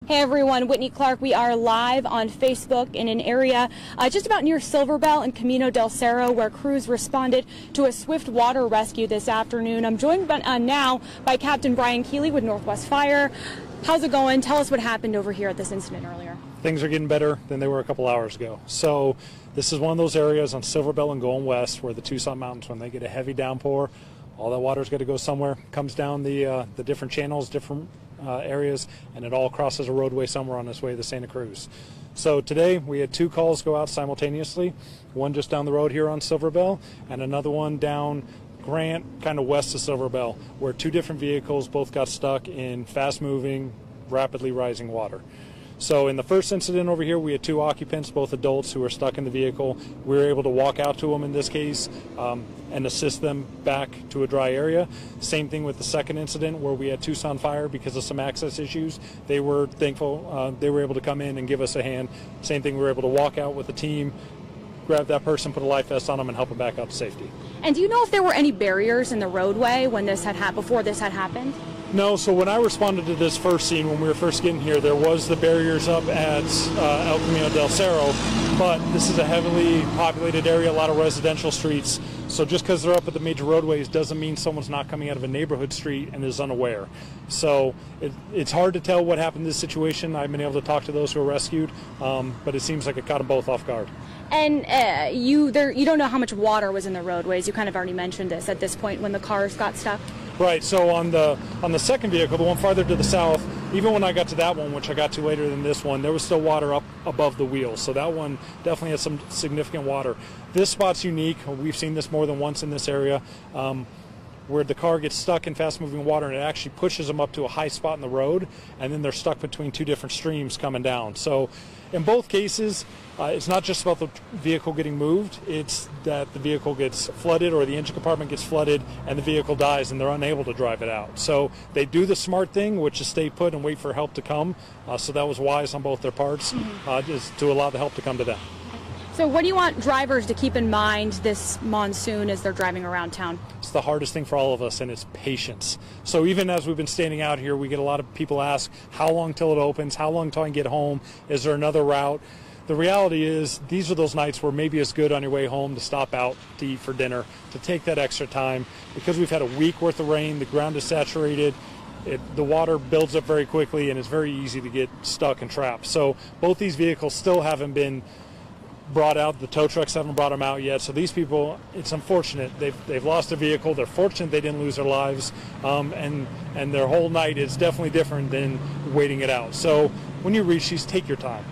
Hey everyone, Whitney Clark. We are live on Facebook in an area just about near Silverbell and Camino del Cerro, where crews responded to a swift water rescue this afternoon. I'm joined now by Captain Brian Keeley with Northwest Fire. How's it going? Tell us what happened over here at this incident earlier. Things are getting better than they were a couple hours ago. So this is one of those areas on Silverbell and going west where the Tucson Mountains, when they get a heavy downpour, all that water's got to go somewhere, comes down the different channels, different areas, and it all crosses a roadway somewhere on its way to Santa Cruz. So today we had two calls go out simultaneously, one just down the road here on Silverbell and another one down Grant, kind of west of Silverbell, where two different vehicles both got stuck in fast-moving, rapidly rising water. So in the first incident over here, we had two occupants, both adults, who were stuck in the vehicle. We were able to walk out to them in this case and assist them back to a dry area. Same thing with the second incident where we had Tucson Fire because of some access issues. They were thankful they were able to come in and give us a hand. Same thing, we were able to walk out with the team, grab that person, put a life vest on them, and help them back out to safety. And do you know if there were any barriers in the roadway when this had before this had happened? No, so when I responded to this first scene, when we were first getting here, there was the barriers up at El Camino del Cerro, but this is a heavily populated area, a lot of residential streets. So just because they're up at the major roadways doesn't mean someone's not coming out of a neighborhood street and is unaware. So it's hard to tell what happened in this situation. I've been able to talk to those who were rescued, but it seems like it caught them both off guard. And you don't know how much water was in the roadways. You kind of already mentioned this at this point when the cars got stuck. Right, so on the second vehicle, the one farther to the south, even when I got to that one, which I got to later than this one, there was still water up above the wheels. So that one definitely had some significant water. This spot's unique. We've seen this more than once in this area, where the car gets stuck in fast-moving water and it actually pushes them up to a high spot in the road, and then they're stuck between two different streams coming down. So in both cases, it's not just about the vehicle getting moved, it's that the vehicle gets flooded or the engine compartment gets flooded and the vehicle dies and they're unable to drive it out. So they do the smart thing, which is stay put and wait for help to come. So that was wise on both their parts, just to allow the help to come to them. So what do you want drivers to keep in mind this monsoon as they're driving around town? It's the hardest thing for all of us, and it's patience. So even as we've been standing out here, we get a lot of people ask, how long till it opens? How long till I can get home? Is there another route? The reality is these are those nights where maybe it's good on your way home to stop out to eat for dinner, to take that extra time. Because we've had a week worth of rain, the ground is saturated, the water builds up very quickly, and it's very easy to get stuck and trapped. So both these vehicles still haven't been brought out. The tow trucks haven't brought them out yet. So these people, it's unfortunate. They've lost their vehicle. They're fortunate they didn't lose their lives, and their whole night is definitely different than waiting it out. So when you reach these, take your time.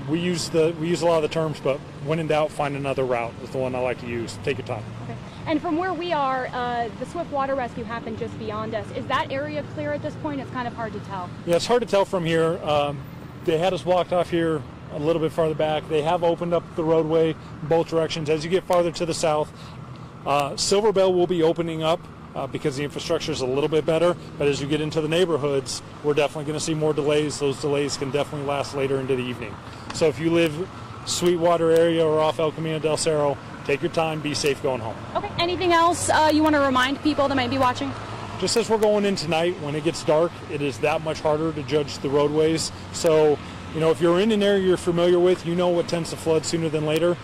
We use a lot of the terms, but when in doubt, find another route is the one I like to use. Take your time. Okay. And from where we are, the swift water rescue happened just beyond us. Is that area clear at this point? It's kind of hard to tell. Yeah, it's hard to tell from here. They had us blocked off here a little bit farther back. They have opened up the roadway in both directions. As you get farther to the south, Silverbell will be opening up because the infrastructure is a little bit better, but as you get into the neighborhoods, we're definitely going to see more delays. Those delays can definitely last later into the evening. So if you live Sweetwater area or off El Camino del Cerro, take your time, be safe going home. Okay, anything else you want to remind people that might be watching? Just as we're going in tonight, when it gets dark, it is that much harder to judge the roadways. So, you know, if you're in an area you're familiar with, you know what tends to flood sooner than later.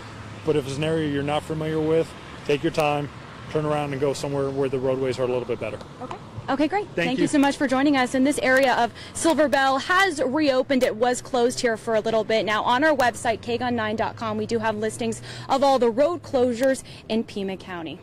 But if it's an area you're not familiar with, take your time, turn around and go somewhere where the roadways are a little bit better. Okay. Okay, great. Thank you so much for joining us. And this area of Silverbell has reopened. It was closed here for a little bit. Now, on our website, KGUN9.com, we do have listings of all the road closures in Pima County.